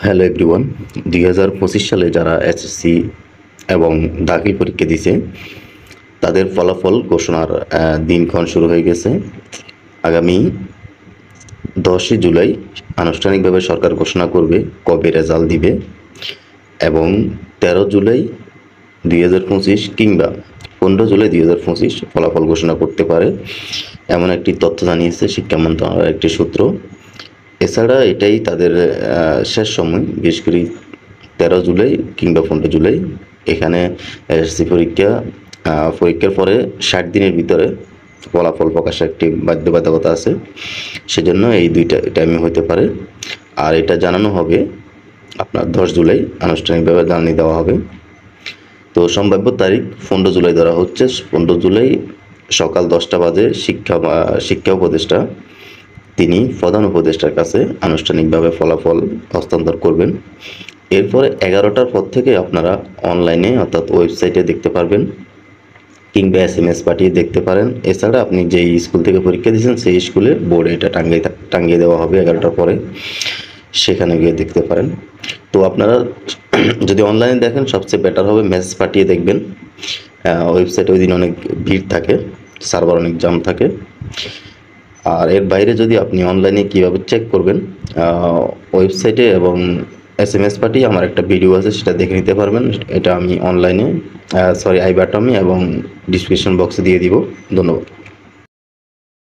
Hello everyone, 2025 সালে যারা SSC এবং দাখিল পরীক্ষা দিয়েছে তাদের ফলাফল ঘোষণার দিনক্ষণ শুরু হয়ে গেছে। আগামী 10 জুলাই আনুষ্ঠানিকভাবে সরকার ঘোষণা করবে কবে রেজাল্ট দিবে এবং 13 জুলাই 2025 কিংবা 15 জুলাই 2025 ফলাফল ঘোষণা করতে পারে, এমন একটি তথ্য জানিয়েছে শিক্ষা মন্ত্রণালয়ের একটি সূত্র। এছাড়া এটাই তাদের শেষ সময়, বিশেষ করে 13 জুলাই কিংবা 15 জুলাই। এখানে এসএসসি পরীক্ষার পরে 60 দিনের ভিতরে ফলাফল প্রকাশের একটি বাধ্যবাধকতা আছে, সেজন্য এই দুইটা টাইমে হতে পারে। আর এটা জানানো হবে আপনার 10 জুলাই, আনুষ্ঠানিকভাবে জানিয়ে দেওয়া হবে। তো সম্ভাব্য তারিখ 15 জুলাই ধরা হচ্ছে। 15 জুলাই সকাল 10টা বাজে শিক্ষা উপদেষ্টা তিনি প্রধান উপদেষ্টার কাছে আনুষ্ঠানিকভাবে ফলাফল হস্তান্তর করবেন। এরপরে 11টার পর থেকে আপনারা অনলাইনে অর্থাৎ ওয়েবসাইটে দেখতে পারবেন কিংবা SMS পাঠিয়ে দেখতে পারেন। এছাড়া আপনি যেই স্কুল থেকে পরীক্ষা দিয়েছেন সেই স্কুলে বোর্ডে এটা টাঙিয়ে দেওয়া হবে 11টার পরে, সেখানে গিয়ে দেখতে পারেন। তো আপনারা যদি অনলাইনে দেখেন সবচেয়ে বেটার হবে মেসেজ পাঠিয়ে দেখবেন। ওয়েবসাইটে ওই দিন অনেক ভিড় থাকে, সার্ভার অনেক জাম থাকে। আর এর বাইরে যদি আপনি অনলাইনে কীভাবে চেক করবেন, ওয়েবসাইটে এবং SMS পাঠিয়ে আমার একটা ভিডিও আছে, সেটা দেখে নিতে পারবেন। এটা আমি অনলাইনে আই বাটনে এবং ডিসক্রিপশন বক্সে দিয়ে দিব। ধন্যবাদ।